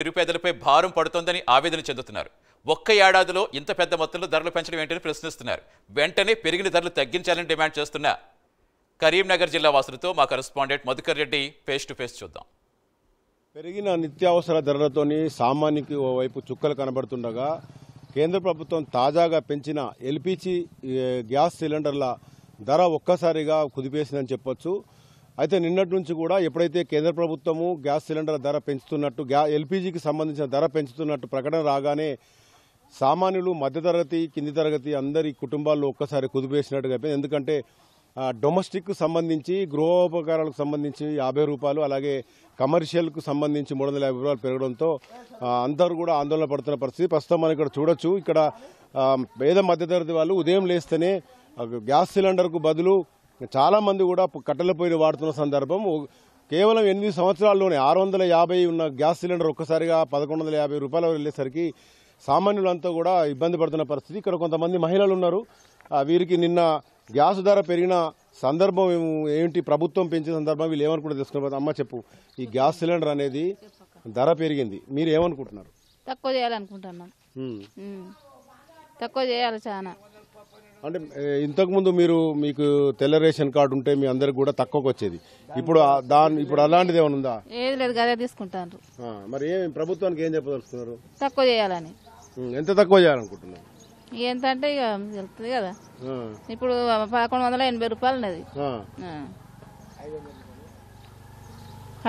నిరుపేదలపై భారం పడుతోందని ఆవేదన చెందుతున్నారు. ఒక్క ఏడాదిలో ఇంత పెద్ద మొత్తంలో ధరలు పెంచడం ఏంటని ప్రశ్నిస్తున్నారు. వెంటనే పెరిగిన ధరలు తగ్గించాలని డిమాండ్ చేస్తున్న కరీంనగర్ జిల్లా వాసులతో మా correspondent Madhukar Reddy face to face చూద్దాం. పెరిగిన నిత్యావసర ధరలతోని సామాన్యునికి ఓవైపు చుక్కలు కనబడుతుండగా కేంద్ర ప్రభుత్వం తాజాగా పెంచిన ఎల్పీజీ గ్యాస్ సిలిండర్ల ధర ఒక్కసారిగా కుదిపేసిందని చెప్పొచ్చు. అయితే నిన్నటి నుంచి కూడా ఎప్పుడైతే కేంద్ర ప్రభుత్వము గ్యాస్ సిలిండర్ ధర పెంచుతున్నట్టు ఎల్పీజీకి సంబంధించిన ధర పెంచుతున్నట్టు ప్రకటన రాగానే సామాన్యులు మధ్యతరగతి కింది తరగతి అందరి కుటుంబాల్లో ఒక్కసారి కుదిపేసినట్టుగా అయిపోయింది. ఎందుకంటే డొమెస్టిక్ సంబంధించి గృహోపకారాలకు సంబంధించి 50 రూపాయలు, అలాగే కమర్షియల్కు సంబంధించి 350 రూపాయలు పెరగడంతో అందరూ కూడా ఆందోళన పడుతున్న పరిస్థితి ప్రస్తుతం మనం ఇక్కడ చూడొచ్చు. ఇక్కడ పేద మధ్యతరగతి వాళ్ళు ఉదయం లేస్తేనే గ్యాస్ సిలిండర్కు బదులు చాలా మంది కూడా కట్టెల పొయ్యిని వాడుతున్న సందర్భం. కేవలం 8 సంవత్సరాల్లోనే 650 ఉన్న గ్యాస్ సిలిండర్ ఒక్కసారిగా 1150 రూపాయలు వెళ్ళేసరికి సామాన్యులంతా కూడా ఇబ్బంది పడుతున్న పరిస్థితి. ఇక్కడ కొంతమంది మహిళలు ఉన్నారు. వీరికి నిన్న గ్యాస్ ధర పెరిగిన సందర్భం ఏంటి, ప్రభుత్వం పెంచిన సందర్భం వీళ్ళు ఏమనుకుంటారు తెలుసుకున్నారు. అమ్మ చెప్పు, ఈ గ్యాస్ సిలిండర్ అనేది ధర పెరిగింది, మీరు ఏమనుకుంటున్నారు? తక్కువ చేయాలనుకుంటున్నాం. తక్కువ చేయాలి చాలా. అంటే ఇంతకుముందు మీకు తెల్ల రేషన్ కార్డు ఉంటే మీ అందరికి కూడా తక్కువకి వచ్చేది. ఇప్పుడు ఇప్పుడు అలాంటిది ఏమైనా ఉందా? ఏది లేదు, అదే తీసుకుంటారు. మరి ప్రభుత్వానికి ఏం చెప్పదలుచుకున్నారు? తక్కువ చేయాలని. ఎంత తక్కువ చేయాలనుకుంటున్నారు? ఎంత అంటే ఇక వెళ్తుంది కదా. ఇప్పుడు 1180 రూపాయలు ఉన్నది.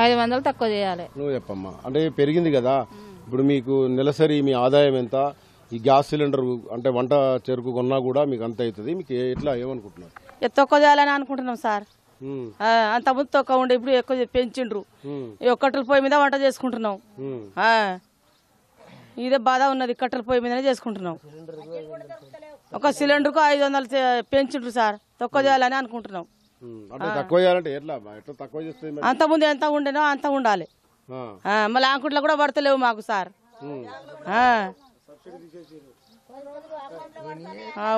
500 తక్కువ చేయాలి. నువ్వు చెప్పమ్మా. అంటే పెరిగింది కదా, ఇప్పుడు మీకు నెలసరి మీ ఆదాయం ఎంత? ఈ గ్యాస్ సిలిండర్ అంటే వంట చెరుకు కొన్నా కూడా మీకు అంత అవుతుంది. మీకు ఎట్లా ఏమనుకుంటున్నారు? తక్కువ చేయాలని అనుకుంటున్నాం సార్. అంత ముందు తక్కువ ఉండే, ఇప్పుడు ఎక్కువ పెంచిండ్రు. కట్టెల పొయ్యి మీద వంట చేసుకుంటున్నాం. ఇదే బాధ ఉన్నది, కట్టెల పొయ్యి మీదనే చేసుకుంటున్నాం. ఒక సిలిండర్కు 500 పెంచిండ్రు సార్. తక్కువ చేయాలని అనుకుంటున్నాం. అంత ముందు ఎంత ఉండేనో అంత ఉండాలి. మళ్ళీ ఆంకుట్లో కూడా పడతలేవు మాకు సార్.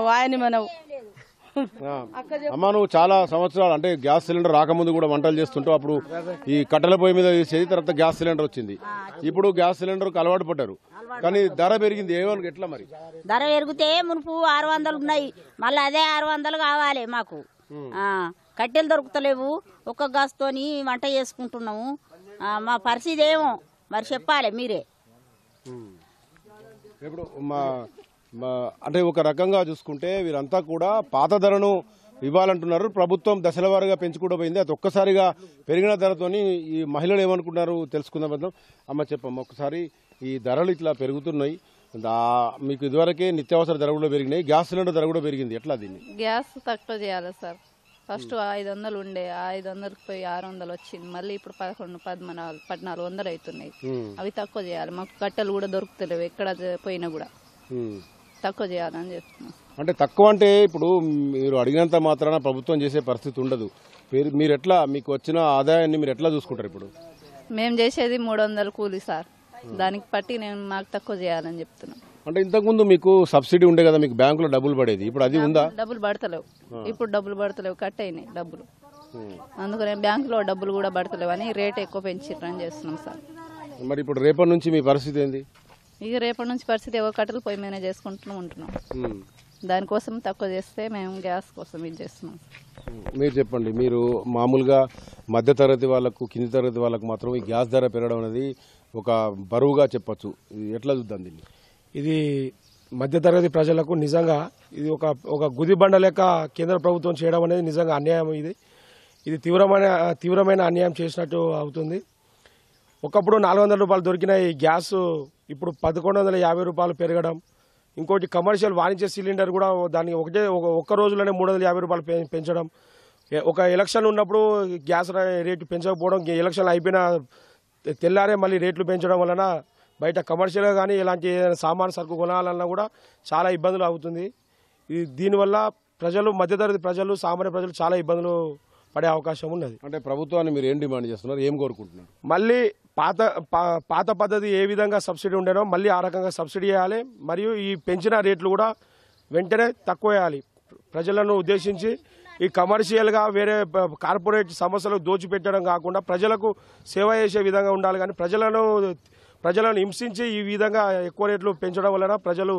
వాయని మనవు. అమ్మా, నువ్వు చాలా సంవత్సరాలు అంటే గ్యాస్ సిలిండర్ రాకముందు కూడా వంటలు చేస్తుంటావు. అప్పుడు ఈ కట్టెల పొయ్యి మీద చేసేది, తర్వాత గ్యాస్ సిలిండర్ వచ్చింది. ఇప్పుడు గ్యాస్ సిలిండర్కి అలవాటు పడ్డారు, కానీ ధర పెరిగింది. ఏమని ఎట్లా మరి? ధర పెరిగితే మునుపు 600 ఉన్నాయి, మళ్ళీ అదే 600 కావాలి మాకు. కట్టెలు దొరుకుతలేవు, ఒక్క గ్యాస్తోని వంట చేసుకుంటున్నాము. మా పరిస్థితి ఏమో మరి చెప్పాలి మీరే. ఇప్పుడు అంటే ఒక రకంగా చూసుకుంటే వీరంతా కూడా పాత ధరను ఇవ్వాలంటున్నారు. ప్రభుత్వం దశల వారీగా పెంచుకుంటూ పోయింది. అది ఒక్కసారిగా పెరిగిన ధరతోని ఈ మహిళలు ఏమనుకుంటున్నారు తెలుసుకుందాం. అమ్మ చెప్పమ్మ, ఒక్కసారి ఈ ధరలు ఇట్లా పెరుగుతున్నాయి, మీకు ఇదివరకే నిత్యావసర ధర కూడా పెరిగినాయి, గ్యాస్ సిలిండర్ ధర కూడా పెరిగింది, ఎట్లా దీన్ని? గ్యాస్ తక్కువ చేయాలి సార్. ఫస్ట్ 500 ఉండే, 500కి పోయి 600 వచ్చింది. మళ్ళీ ఇప్పుడు 1400 అవుతున్నాయి. అవి తక్కువ చేయాలి. మాకు కట్టెలు కూడా దొరుకుతలేవు, ఎక్కడ పోయినా కూడా తక్కువ చేయాలని చెప్తున్నాం. అంటే తక్కువ అంటే ఇప్పుడు మీరు అడిగినంత మాత్రాన ప్రభుత్వం చేసే పరిస్థితి ఉండదు. మీరు ఎట్లా, మీకు వచ్చిన ఆదాయాన్ని మీరు ఎట్లా చూసుకుంటారు? ఇప్పుడు మేము చేసేది 300 కూలీ సార్, దానికి పట్టి మాకు తక్కువ చేయాలని చెప్తున్నాం. అంటే ఇంతకుముందు మీకు సబ్సిడీ ఉండే కదా, మీకు బ్యాంకులో డబ్బులు పడేది, ఇప్పుడు అది ఉందా? డబ్బులు పడతలేవు, ఇప్పుడు డబ్బులు పడతలేవు, కట్ అయినాయి డబ్బులు. అందుకనే బ్యాంకులో డబ్బులు కూడా పడతలేవు అని రేట్ ఎక్కువ పెంచిర్రని చేస్తున్నాం సార్. మరి ఇప్పుడు రేపటి నుంచి మీ పరిస్థితి ఏంది? ఇక రేపటి నుంచి పరిస్థితి ఎవరు కట్టెలు పొయ్యి మీద చేసుకుంటూ ఉంటున్నాం. దానికోసం తక్కువ చేస్తే మేము గ్యాస్ కోసం ఇది చేస్తున్నాం. మీరు చెప్పండి, మీరు మామూలుగా మధ్యతరగతి వాళ్ళకు కింది తరగతి వాళ్ళకు మాత్రం ఈ గ్యాస్ ధర పెరగడం అనేది ఒక బరువుగా చెప్పొచ్చు. ఎట్లా చూద్దాం దీన్ని? ఇది మధ్యతరగతి ప్రజలకు నిజంగా ఇది ఒక గుదిబండ లెక్క కేంద్ర ప్రభుత్వం చేయడం అనేది నిజంగా అన్యాయం. ఇది తీవ్రమైన అన్యాయం చేసినట్టు అవుతుంది. ఒకప్పుడు 400 రూపాయలు దొరికిన ఈ గ్యాస్ ఇప్పుడు 1150 రూపాయలు పెరగడం. ఇంకోటి కమర్షియల్ వాణిజ్య సిలిండర్ కూడా దాన్ని ఒక్క రోజులోనే 350 రూపాయలు పెంచడం. ఒక ఎలక్షన్ ఉన్నప్పుడు గ్యాస్ రేటు పెంచకపోవడం, ఎలక్షన్ అయిపోయిన తెల్లారే మళ్ళీ రేట్లు పెంచడం వలన బయట కమర్షియల్గా కానీ ఇలాంటి సామాన్ సరుకు కొనాలన్నా కూడా చాలా ఇబ్బందులు అవుతుంది. దీనివల్ల మధ్యతరగతి ప్రజలు, సామాన్య ప్రజలు చాలా ఇబ్బందులు పడే అవకాశం ఉన్నది. అంటే ప్రభుత్వాన్ని మీరు ఏం డిమాండ్ చేస్తున్నారు, ఏం కోరుకుంటున్నారు? మళ్ళీ పాత పద్ధతి ఏ విధంగా సబ్సిడీ ఉండేనో మళ్ళీ ఆ రకంగా సబ్సిడీ చేయాలి. మరియు ఈ పెంచిన రేట్లు కూడా వెంటనే తక్కువ చేయాలి. ప్రజలను ఉద్దేశించి ఈ కమర్షియల్గా వేరే కార్పొరేట్ సమస్యలకు దోచిపెట్టడం కాకుండా ప్రజలకు సేవ చేసే విధంగా ఉండాలి. కానీ ప్రజలను ప్రజలను హింసించి ఈ విధంగా ఎక్కువ రేట్లు పెంచడం వలన ప్రజలు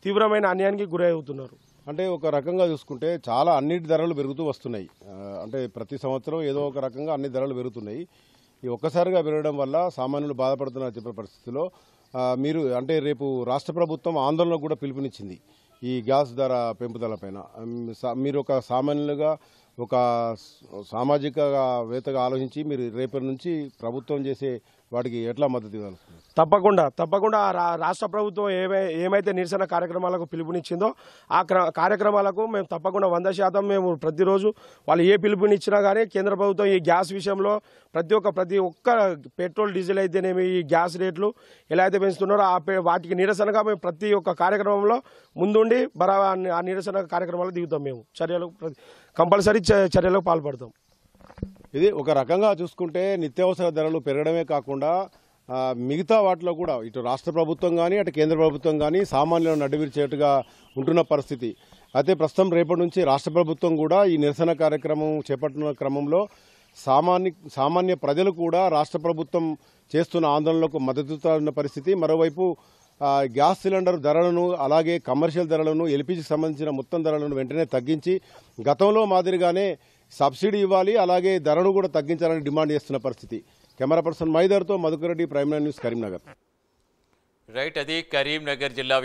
తీవ్రమైన అన్యాయానికి గురై అవుతున్నారు. అంటే ఒక రకంగా చూసుకుంటే చాలా అన్నిటి ధరలు పెరుగుతూ వస్తున్నాయి. అంటే ప్రతి సంవత్సరం ఏదో ఒక రకంగా అన్ని ధరలు పెరుగుతున్నాయి. ఈ ఒక్కసారిగా పెరగడం వల్ల సామాన్యులు బాధపడుతున్నారు చెప్పే పరిస్థితిలో మీరు అంటే రేపు రాష్ట్ర ప్రభుత్వం ఆందోళనకు కూడా పిలుపునిచ్చింది ఈ గ్యాస్ ధర పెంపుదల పైన. మీరు ఒక సామాన్యులుగా ఒక సామాజికవేత్తగా ఆలోచించి మీరు రేపటి నుంచి ప్రభుత్వం చేసే వాటికి ఎట్లా మద్దతు ఇవ్వాలి? తప్పకుండా రాష్ట్ర ప్రభుత్వం ఏమైతే నిరసన కార్యక్రమాలకు పిలుపునిచ్చిందో ఆ కార్యక్రమాలకు మేము తప్పకుండా 100% మేము ప్రతిరోజు వాళ్ళు ఏ పిలుపునిచ్చినా కానీ కేంద్ర ప్రభుత్వం ఈ గ్యాస్ విషయంలో ప్రతి ఒక్క పెట్రోల్ డీజిల్ అయితేనేమి ఈ గ్యాస్ రేట్లు ఎలా అయితే పెంచుతున్నారో వాటికి నిరసనగా మేము ప్రతి ఒక్క కార్యక్రమంలో ముందుండి ఆ నిరసన కార్యక్రమాలు దిగుతాం. మేము కంపల్సరీ చర్యలకు పాల్పడతాం. ఇది ఒక రకంగా చూసుకుంటే నిత్యావసర ధరలు పెరగడమే కాకుండా మిగతా వాటిలో కూడా ఇటు రాష్ట్ర ప్రభుత్వం కానీ అటు కేంద్ర ప్రభుత్వం కానీ సామాన్యులను నడివిర్చేట్టుగా ఉంటున్న పరిస్థితి. అయితే ప్రస్తుతం రేపటి నుంచి రాష్ట్ర ప్రభుత్వం కూడా ఈ నిరసన కార్యక్రమం చేపట్టిన క్రమంలో సామాన్య ప్రజలు కూడా రాష్ట్ర ప్రభుత్వం చేస్తున్న ఆందోళనలకు మద్దతున్న పరిస్థితి. మరోవైపు గ్యాస్ సిలిండర్ ధరలను అలాగే కమర్షియల్ ధరలను ఎల్పీజీకి సంబంధించిన మొత్తం ధరలను వెంటనే తగ్గించి గతంలో మాదిరిగానే సబ్సిడీ ఇవ్వాలి, అలాగే ధరను కూడా తగ్గించాలని డిమాండ్ చేస్తున్న పరిస్థితి. కెమెరా పర్సన్ మైదర్తో Madhukar Reddy, Prime nine news, Karimnagar. Right, అది కరీంనగర్ జిల్లా